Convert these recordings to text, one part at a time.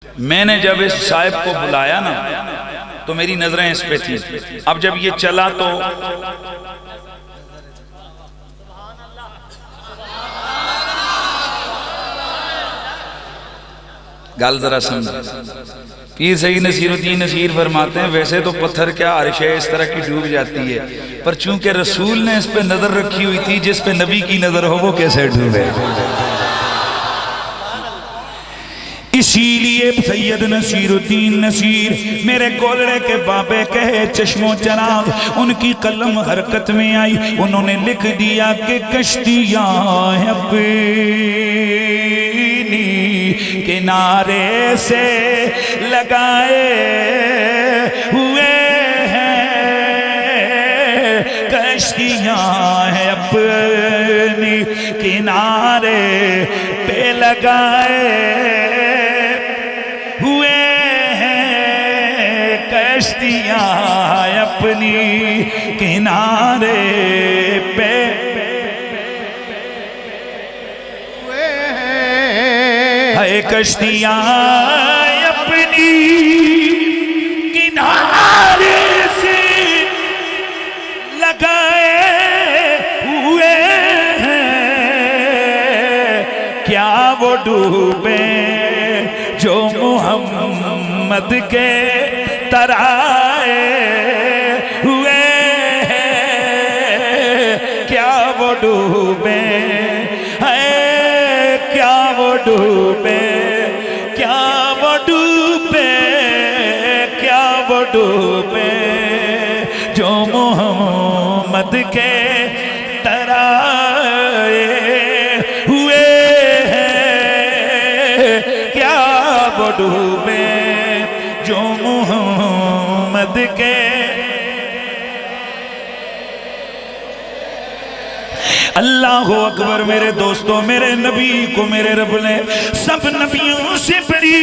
میں نے جب اس صاحب کو بلایا نا تو میری نظریں اس پہ تھی. اب جب یہ چلا تو گال ذرا سمجھ. پیر سید نصیر الدین نصیر فرماتے ہیں ویسے تو پتھر کیا عرش ہے اس طرح کی ڈوب جاتی ہے، پر چونکہ رسول نے اس پہ نظر رکھی ہوئی تھی، جس پہ نبی کی نظر ہو وہ کیسے ڈوبے. اسی لیے سید نصیر الدین نصیر میرے کولڑے کے بابے کہے چشم و چراغ، ان کی قلم حرکت میں آئی، انہوں نے لکھ دیا کہ کشتیاں اپنی کنارے سے لگائے ہوئے ہیں، کشتیاں اپنی کنارے پہ لگائے کشتیاں اپنی کنارے پہ ہے، کشتیاں اپنی کنارے سے لگائے ہوئے ہیں، کیا وہ ڈوبے جو محمد کے ترائے ہوئے ہیں، کیا وہ ڈوبے ہیں، کیا وہ ڈوبے، کیا وہ ڈوبے، کیا وہ ڈوبے جو محمد کے ترائے ہوئے ہیں، کیا وہ ڈوبے جو محمد کے. اللہ اکبر. میرے دوستو، میرے نبی کو میرے رب نے سب نبیوں سے بڑی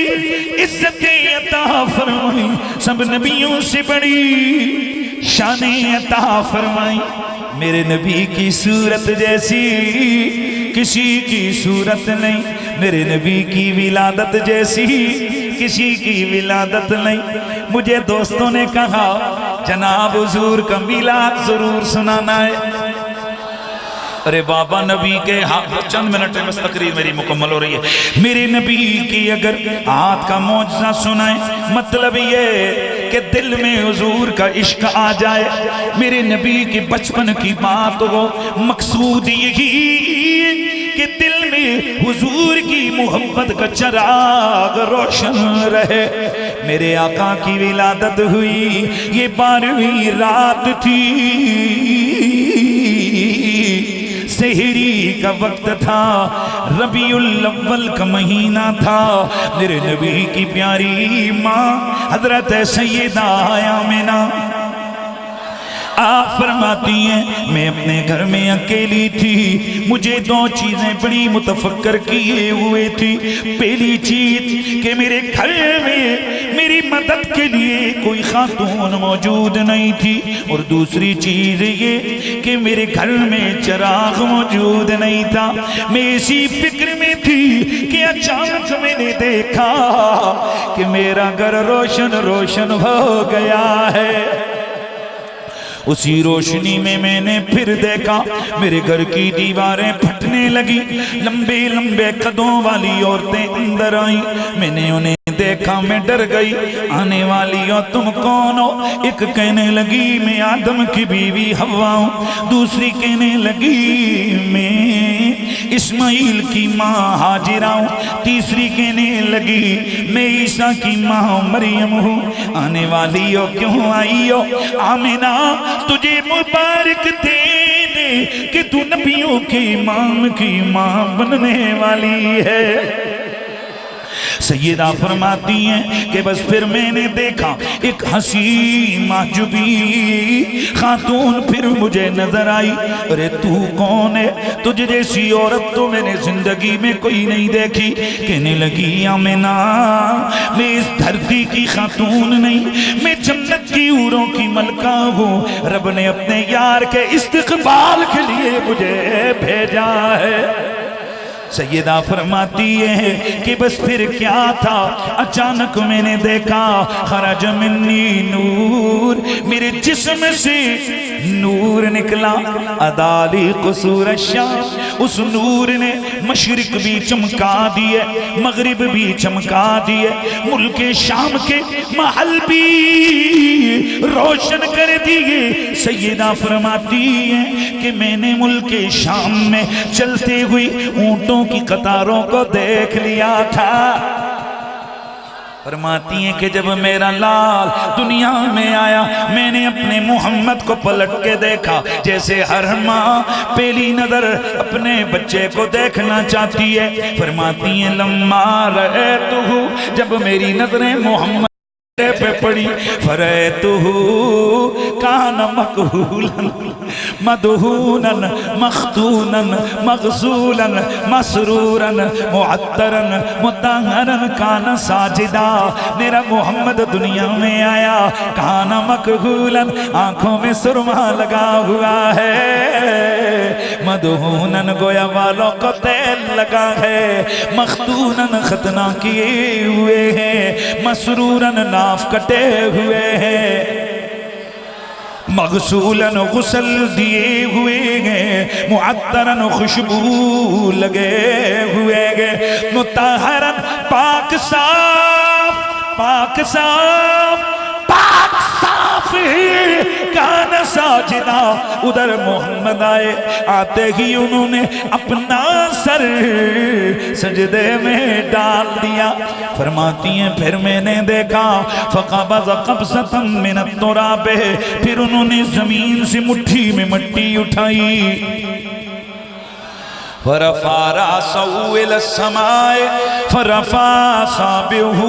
عزتیں عطا فرمائی، سب نبیوں سے بڑی شانیں عطا فرمائی. میرے نبی کی صورت جیسی کسی کی صورت نہیں، میرے نبی کی ولادت جیسی کسی کی ولادت نہیں. مجھے دوستوں نے کہا جناب حضور کا میلاد ضرور سنانا ہے. ارے بابا، نبی کے چند منٹ میں بس تقریر میری مکمل ہو رہی ہے. میرے نبی کی اگر ہاتھ کا معجزہ سنائیں، مطلب یہ کہ دل میں حضور کا عشق آ جائے، میرے نبی کے بچپن کی بات ہو. مقصود یہی کہ دل میں حضور کی محبت کا چراغ روشن رہے. میرے آقا کی ولادت ہوئی، یہ 12ویں رات تھی، سحری کا وقت تھا، ربیع الاول کا مہینہ تھا. میرے نبی کی پیاری ماں حضرت سیدہ آمنہ آپ فرماتی ہیں میں اپنے گھر میں اکیلی تھی، مجھے دو چیزیں بڑی متفکر کیے ہوئے تھی. پہلی چیز کہ میرے گھر میں میری مدد کے لیے کوئی خاتون موجود نہیں تھی، اور دوسری چیز یہ کہ میرے گھر میں چراغ موجود نہیں تھا. میں اسی فکر میں تھی کہ اچانک میں نے دیکھا کہ میرا گھر روشن روشن ہو گیا ہے. اسی روشنی میں نے پھر دیکھا میرے گھر کی دیواریں پھٹنے لگی، لمبے لمبے قدوں والی عورتیں اندر آئیں. میں نے انہیں دیکھا، میں ڈر گئی. آنے والی ہو تم کون ہو؟ ایک کہنے لگی میں آدم کی بیوی حوا ہوں، دوسری کہنے لگی میں اسماعیل کی ماں ہاجرہ ہوں، تیسری کہنے لگی میں عیسیٰ کی ماں مریم ہوں. آنے والی ہو کیوں آئی ہو؟ آمنہ تجھے مبارک دینے کہ تو نبیوں کے امام کی ماں بننے والی ہے. سیدہ فرماتی ہیں کہ بس پھر میں نے دیکھا ایک حسین محجوبی خاتون پھر مجھے نظر آئی. ارے تو کون ہے؟ تجھ جیسی عورت تو میں نے زندگی میں کوئی نہیں دیکھی. کہنے لگی آمنہ میں اس دھرتی کی خاتون نہیں، میں جنت کی حوروں کی ملکہ ہوں. رب نے اپنے یار کے استقبال کے لیے مجھے بھیجا ہے. سیدہ فرماتی ہے کہ بس پھر کیا تھا، اچانک میں نے دیکھا خرج منی نور، میرے جسم سے نور نکلا، ادالی قصور الشام، اس نور نے مشرق بھی چمکا دیے، مغرب بھی چمکا دیے، ملک شام کے محل بھی روشن کر دیے۔ سیدہ فرماتی ہے کہ میں نے ملک شام میں چلتے ہوئے اونٹوں کی قطاروں کو دیکھ لیا تھا۔ فرماتی ہیں کہ جب میرا لال دنیا میں آیا، میں نے اپنے محمد کو پلٹ کے دیکھا، جیسے ہر ماں پہلی نظر اپنے بچے کو دیکھنا چاہتی ہے۔ فرماتی ہیں لما رأیتہ، جب میری نظریں محمد پہ پڑی، فرأیتہ کان مکحولا مدہونا مختونا مغسولا مسرورا معطرا مطہرا کان ساجدا۔ میرا محمد دنیا میں آیا، کان مکحولا، آنکھوں میں سرما لگا ہوا ہے، مدہونا گویا والوں کو تیل لگا ہے، مختونا ختنہ کیے ہوئے ہیں، مسرورا ناف کٹے ہوئے ہیں، مغسولاً غسل دیے ہوئے ہیں، معطراً خوشبو لگے ہوئے ہیں، مطہراً پاک صاف، پاک صاف، پاک صاف کان ساجدہ۔ ادھر محمد آئے، آتے ہی انہوں نے اپنا سر سجدے میں ڈال دیا۔ فرماتی ہیں پھر میں نے دیکھا فقبض قبضة من التراب، پھر انہوں نے زمین سے مٹھی میں مٹی اٹھائی، فرفع رأسه إلى السماء فرفع صابعه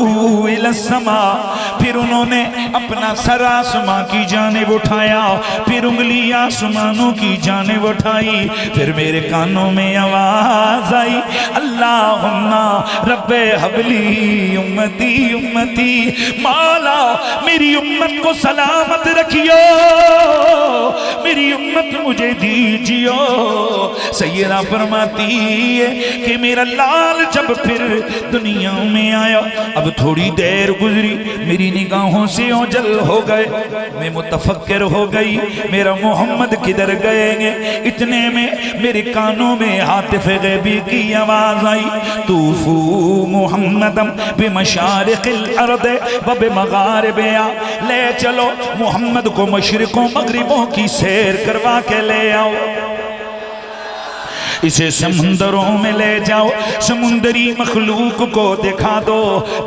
إلى السماء، پھر انہوں نے اپنا سر آسمان کی جانب اٹھایا، پھر انگلی آسمانوں کی جانب اٹھائی، پھر میرے کانوں میں آواز آئی اللہم رب حبلی امتی امتی، مولا میری امت کو سلامت رکھیو، میری امت مجھے دیجیو۔ سیدہ فرماتی ہے کہ میرا لال جب پھر دنیا میں آیا، اب تھوڑی دیر گزری، میری نگاہوں سے اوجل ہو گئے، میں متفکر ہو گئی میرا محمد کدھر گئے گے۔ اتنے میں میرے کانوں میں ہاتف غیبی کی آواز آئی طوفو محمدم بمشارق الارض و بمغاربہا، لے چلو محمد کو مشرقوں مغربوں کی سیر کروا کے لے آؤ، اسے سمندروں میں لے جاؤ، سمندری مخلوق کو دکھا دو،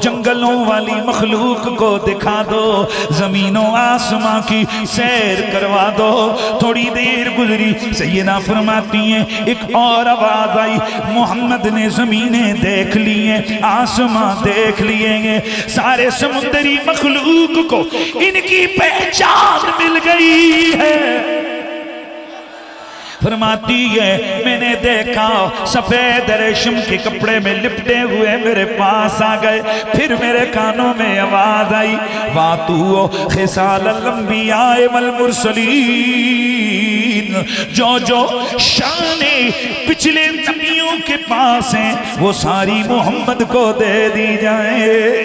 جنگلوں والی مخلوق کو دکھا دو، زمین و آسمان کی سیر کروا دو۔ تھوڑی دیر گزری، سیدہ فرماتی ہیں ایک اور آواز آئی، محمد نے زمینیں دیکھ لی ہیں، آسمان دیکھ لیے ہیں، سارے سمندری مخلوق کو ان کی پہچان مل گئی ہے۔ فرماتی ہے میں نے دیکھا سفید ریشم کے کپڑے میں لپٹے ہوئے میرے پاس آ گئے، پھر میرے کانوں میں آواز آئی وَاتُوا خِصَالَ الْأَنْبِيَاءِ وَالْمُرْسَلِينَ، جو جو شانیں پچھلے نبیوں کے پاس ہیں وہ ساری محمد کو دے دی جائیں۔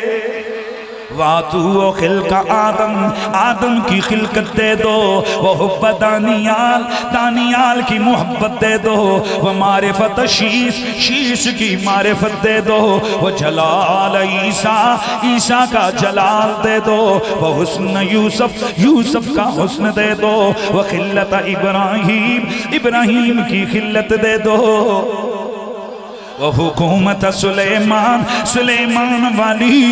وَاتُوا خِلْقَ آدم، آدم کی خلقت دے دو، وَحُبَّ دانیال، دانیال کی محبت دے دو، وَمَعْرِفَتَ شیس، شیس کی معرفت دے دو، وَجَلَالَ عیسیٰ، عیسیٰ کا جلال دے دو، وَحُسْنَ یوسف، یوسف کا حسن دے دو، وَخِلَّتَ ابراہیم، ابراہیم کی خلت دے دو، وحکومت سلیمان، سلیمان والی،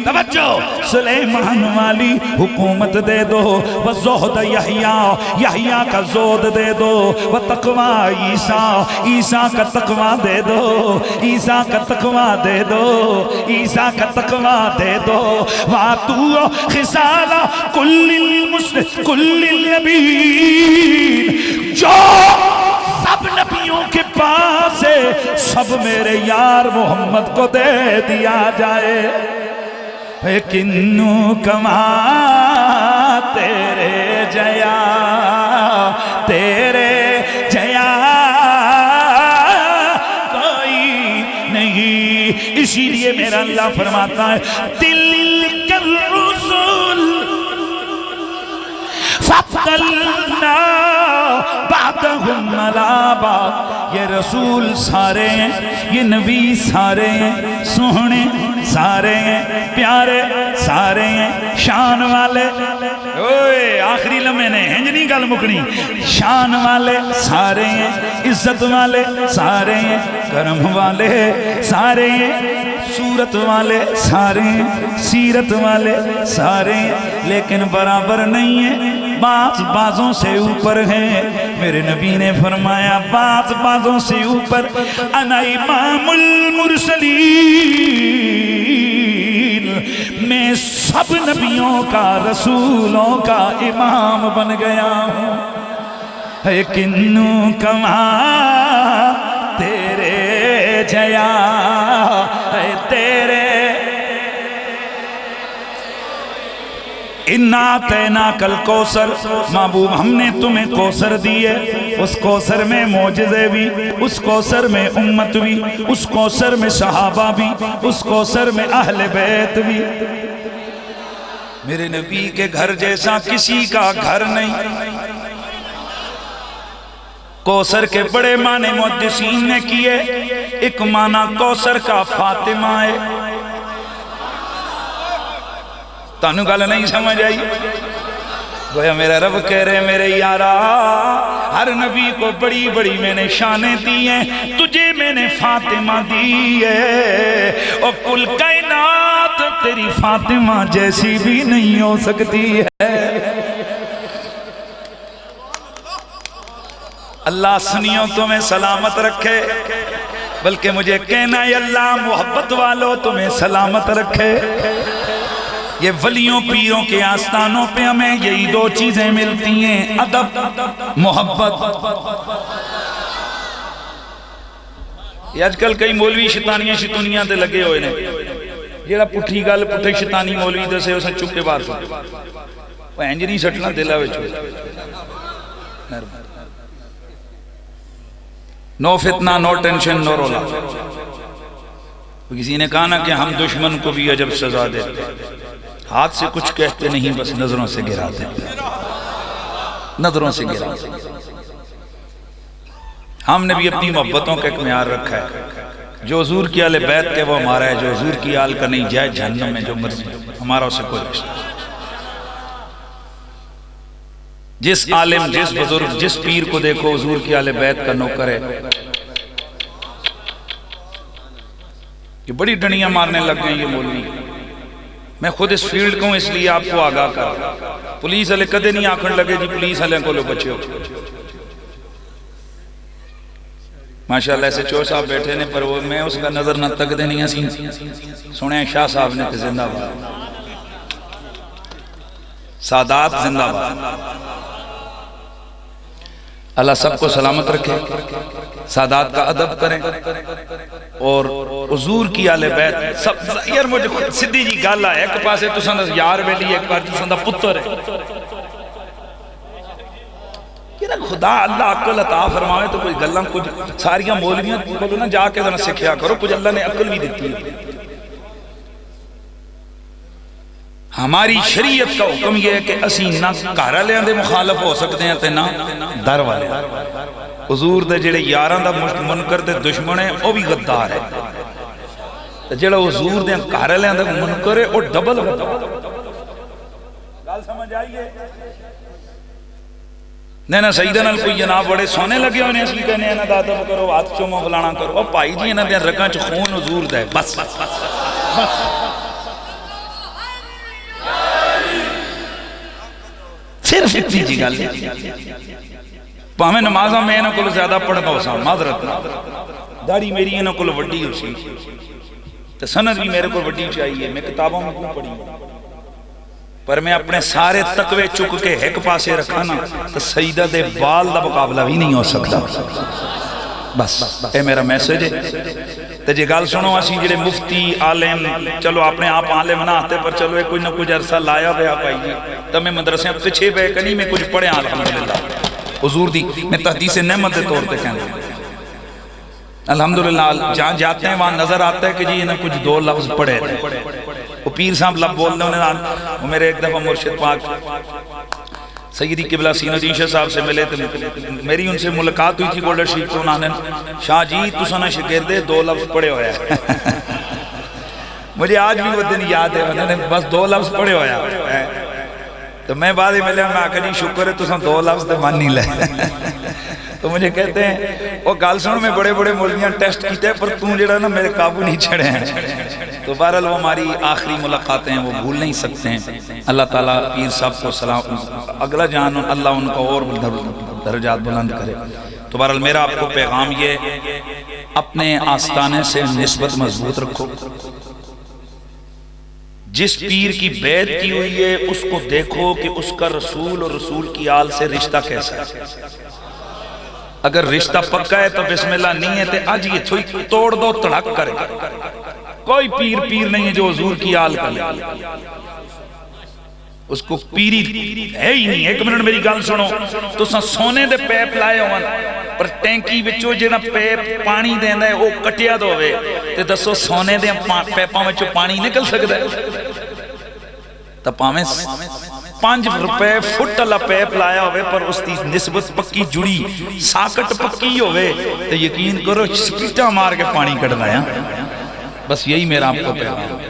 توجہ سلیمان والی حکومت دے دو، وزہد یحییٰ، یحییٰ کا زہد دے دو، وتقوی عیسیٰ، عیسیٰ کا تقوی دے دو، عیسیٰ کا تقوی دے دو، عیسیٰ کا تقوی دے دو۔ وَاتُوا خِصَالَ كُلِّ النَّبِيِّينَ، جو سب نبیوں کے پاس ہے سب میرے یار محمد کو دے دیا جائے۔ کنو کما تیرے جیا، تیرے جیا کوئی لیے میرا اللہ فرماتا ہے تلک الرسل فضلنا بعدهم علی بعض، یہ رسول سارے ہیں، یہ نبی سارے ہیں، سوہنے سارے ہیں، پیارے سارے ہیں، شان والے، اوئے آخری لمحے نے ہنجنی گل مکنی، شان والے سارے ہیں، عزت والے سارے ہیں، کرم والے سارے ہیں، صورت والے سارے ہیں، سیرت والے سارے ہیں، لیکن برابر نہیں ہیں، بعض بعضوں سے اوپر ہیں۔ میرے نبی نے فرمایا بعض بعضوں سے اوپر، انا امام المرسلین، میں سب نبیوں کا رسولوں کا امام بن گیا ہوں۔ ہے کنو کما تیرے جیا ہے تیرے اِنَّا تَيْنَا کل کوثر، محبوب ہم نے تمہیں کوثر دیے، اس کوثر میں معجزے بھی، اس کوثر میں امت بھی، اس کوثر میں صحابہ بھی، اس کوثر میں اہل بیت بھی۔ میرے نبی کے گھر جیسا کسی کا گھر نہیں۔ کوثر کے بڑے معنی محدثین نے کیے، ایک معنی کوثر کا فاطمہ ہے۔ تانوں گل نہیں سمجھ آئی؟ گویا میرا رب کہہ رہے میرے یارا، ہر نبی کو بڑی بڑی میں نے شانیں دی ہیں، تجھے میں نے فاطمہ دی ہے، اور کل کائنات تیری فاطمہ جیسی بھی نہیں ہو سکتی ہے۔ اللہ سنیوں تمہیں سلامت رکھے، بلکہ مجھے کہنا ہے اللہ محبت والوں تمہیں سلامت رکھے۔ یہ ولیوں پیروں کے آستانوں پہ ہمیں یہی دو چیزیں ملتی ہیں، ادب، محبت۔ یہ آج کل کئی مولوی شیطانیاں شیطانیاں تے لگے ہوئے نے، جیڑا پٹھی گل پٹھے شیطانی مولوی دے سے اسے چک کے بار سن، وہ انجنی سٹنا دلا وچ نو فتنہ، نو ٹینشن، نو رولا۔ کسی نے کہا نا کہ ہم دشمن کو بھی عجب سزا دیتے، ہاتھ سے کچھ کہتے نہیں، بس نظروں سے گرا دیتے، نظروں سے گرا دیتے۔ ہم نے بھی اپنی محبتوں کا ایک معیار رکھا ہے، جو حضور کی آل بیت کے وہ ہمارا ہے، جو حضور کی آل کا نہیں جائے جہنم میں جو مرضی، ہمارا اسے کوئی رشتہ۔ جس عالم، جس بزرگ، جس پیر کو دیکھو حضور کی آل بیت کا نوکر ہے، یہ بڑی ڈنیاں مارنے لگ گئے یہ مولوی۔ میں خود اس فیلڈ کو اس لیے آپ کو آگاہ کر رہا ہوں۔ پولیس والے کدے نہیں آکھن لگے جی پولیس والے کو لو بچے ہو۔ ماشاءاللہ ایسے چور صاحب بیٹھے نے، پر وہ میں اس کا نظر نہ تک دے نہیں ہسی سنے شاہ صاحب نے کہ زندہ باد، سادات زندہ باد۔ اللہ سب کو سلامت رکھے، سادات کا ادب کریں، اور حضور کی آل بیت سب۔ یار مجھے سدھی جی گل ہے، ایک پاسے تساں دا یار بیلی، ایک پاس تساں دا پتر ہے۔ خدا اللہ عقل عطا فرمائے تو کوئی گلاں کچھ ساریاں مولویاں کو نہ جا کے ذرا سکھیا کرو، کچھ اللہ نے عقل بھی دیتی ہے۔ ہماری شریعت کا حکم یہ ہے کہ اسی نہ گھر والے دے مخالف ہو سکتے ہیں تے نہ در والے۔ حضور دے جڑے یاراں دا منکر تے دشمن ہے وہ بھی غدار ہے، تے جڑا حضور دے گھر والے دا منکر ہے وہ ڈبل غدار۔ گل سمجھ آئیے؟ نہیں سیدہ نال کوئی جناب بڑے سونے لگے ہونے اس لیے کہنے انہاں دا ادب کرو، ہاتھ چومو فلانا کرو۔ اور بھائی جی انہاں دے رگاں چ خون حضور دا ہے، بس صرف اتنی جی گل۔ پاہمیں نمازاں میں انہاں کو زیادہ پڑھتا ہو سا، معذرت نہ، داڑھی میری انہاں کو وڈی ہو سی، تو سند بھی میرے کو وڈی چاہیے، میں کتابوں میں کیوں پڑھی، پر میں اپنے سارے تقوی چک کے ایک پاسے رکھا نا تو سیدہ دے بال دا مقابلہ بھی نہیں ہو سکتا۔ بس اے میرا میسج ہے۔ تو جی گل سنو، اسی جڑے مفتی عالم، چلو اپنے آپ عالم نہ آتے، پر چلو ایک کچھ نہ کچھ عرصہ لایا بیا پائی جی، تو میں مدرسے پیچھے بے کنی میں کچھ پڑھے الحمدللہ۔ حضور دی میں تحدیث نعمت دے طور پہ کہنا، الحمدللہ جہاں جاتے ہیں وہاں نظر آتا ہے کہ جی انہیں کچھ دو لفظ پڑھے تھے، وہ پیر صاحب لفظ بولنے انہیں، وہ میرے ایک دفعہ مرشد پاک سیدی قبلہ سین الدین شاہ صاحب سے ملے تھے، میری ان سے ملاقات ہوئی تھی گولڈر شریف تو انہوں نے شاہ جی تُساں نے شاگردے دو لفظ پڑھے ہویا ہے مجھے آج بھی وہ دن یاد ہے، انہوں نے بس دو لفظ پڑھے ہویا ہے، تو میں بعد ہی ملے میں آکھا جی شکر ہے تُساں دو لفظ دے مان نہیں لے تو مجھے کہتے ہیں وہ گال سنوں میں بڑے بڑے مولویاں ٹیسٹ کیتے ہیں پر تم جڑا نا میرے قابو نہیں چھڑے ہیں، تو بہرحال وہ ہماری آخری ملاقاتیں ہیں، وہ بھول نہیں سکتے ہیں۔ اللہ تعالیٰ پیر صاحب کو سلام اگلا جان اللہ ان کو اور درجات بلند کرے۔ تو بہرحال میرا آپ کو پیغام یہ اپنے آستانے سے نسبت مضبوط رکھو، جس پیر کی بیعت کی ہوئی ہے اس کو دیکھو کہ اس کا رسول اور رسول کی آل سے رشتہ کیسا ہے، اگر رشتہ پکا ہے تو بسم اللہ نہیں ہے تو آج یہ تھوڑی توڑ دو تڑک کرے، کوئی پیر نہیں ہے جو حضور کی آل کا لے، اس کو پیری ہے ہی نہیں۔ ایک منٹ میری گال سنو، تو سونے دے پیپ لائے ہوئے پر ٹینکی بچو جنہ پیپ پانی دینا ہے وہ کٹیا دو ہوئے تو دسو سونے دے پیپاں بچو پانی نکل سکتا ہے، تو پاہمیں 5 روپے فٹ اللہ پیپ لایا ہوئے پر اس کی نسبت پکی جڑی ساکٹ پکی ہوئے تو یقین کرو سپیٹا مار کے پانی کڑنا ہے۔ بس یہی میرا آپ کو پیغام ہے،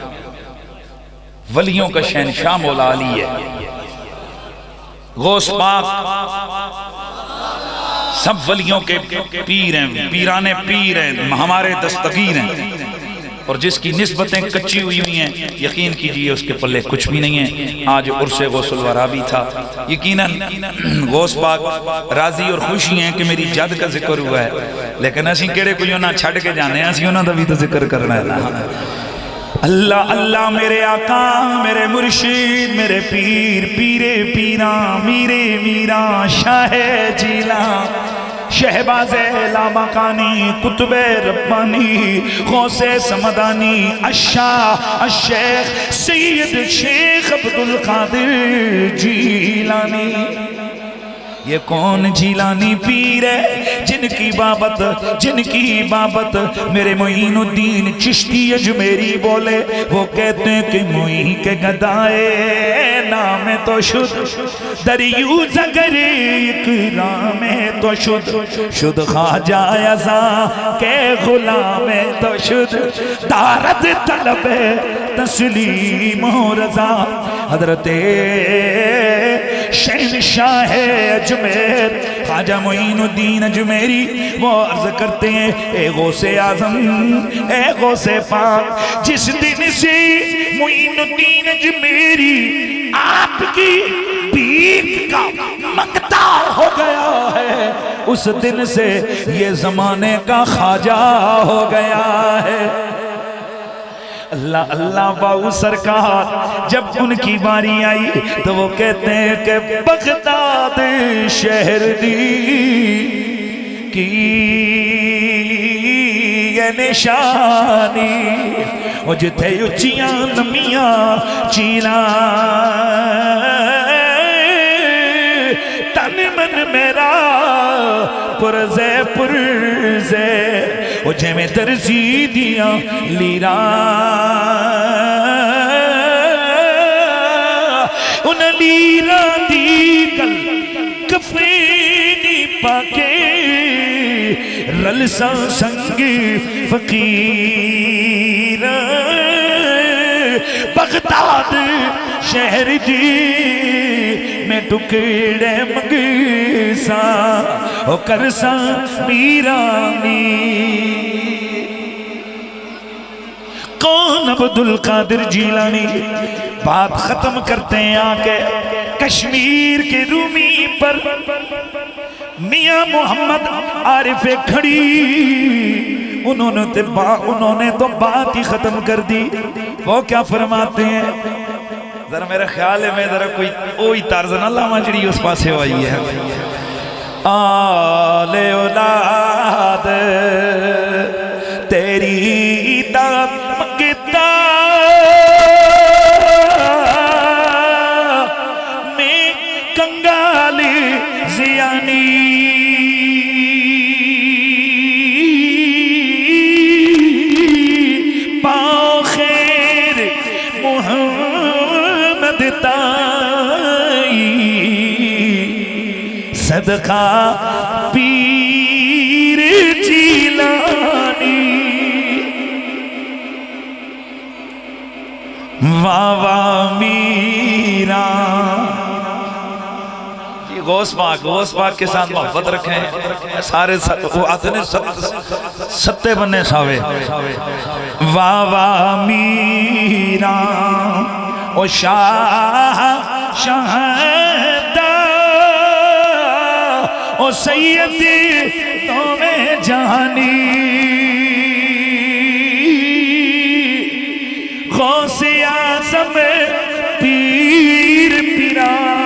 ولیوں کا شہنشاہ مولا علی ہے، غوث پاک سب ولیوں کے پیر ہیں، پیران پیر ہیں، ہمارے دستگیر ہیں، اور جس کی نسبتیں کچی ہوئی ہیں یقین کیجئے اس کے پلے کچھ بھی نہیں ہے۔ آج عرس غوث الورا بھی تھا، یقیناً غوث پاک راضی اور خوشی ہیں کہ میری جد کا ذکر ہوا ہے، لیکن اسی کیڑے کوئی نہ چھڑ کے جانے ہیں، اسی انہوں نے بھی تو ذکر کرنا ہے نا۔ اللہ اللہ میرے آقا میرے مرشد میرے پیر پیرے پیران میرے میران شاہ جیلان شہباز لامکانی قطب ربانی غوث سمدانی الشیخ سید شیخ عبدالقادر جیلانی۔ یہ کون جیلانی پیر ہے جن کی بابت میرے معین الدین چشتی اجمیری بولے، وہ کہتے ہیں کہ معین کے گدائے نام تو شد دریوز اگر اکرام تو شد خواجہ ازاں کے غلام تو شد دارد طلب تسلیم و رضا۔ حضرت شہنشاہ اجمیر خواجہ معین الدین اجمیری وہ عرض کرتے ہیں اے غوث اعظم اے غوث پاک، جس دن سے معین الدین اجمیری آپ کی بھیک کا منگتا ہو گیا ہے اس دن سے یہ زمانے کا خواجہ ہو گیا ہے۔ اللہ اللہ باؤ سرکار جب ان کی باری آئی تو وہ کہتے ہیں کہ بغداد شہر دی کی یہ نشانی، وہ جتھے اچیاں نمیاں چیلاں تن من میرا پرزے وہ جے میں درزی دیا لیرا ان لیرا دی کل کفینی پاکے رلسا سنگ فقیر بغداد شہر دی میں ٹکڑے مگسا او کرسا میرانی۔ کون عبدالقادر جیلانی؟ بات ختم کرتے ہیں آکے کشمیر کے رومی پر میاں محمد عارف کھڑی، انہوں نے تو بات ہی ختم کر دی۔ وہ کیا فرماتے ہیں؟ ذرا میرا خیال ہے میں ذرا کوئی طرز نہ لاما جڑی اس پاسے ہوئی ہے۔ آل اولاد تیری داد مگتا میں کنگالی زیانی تائی صدقہ پیر جیلانی واہ میرا غوث پاک کے ساتھ محبت رکھیں سارے وہ آتے ہیں ستے بننے ساوے واہ میرا او شاہ شہدہ او سیدی تمہیں جانی غوث اعظم پیر پیرا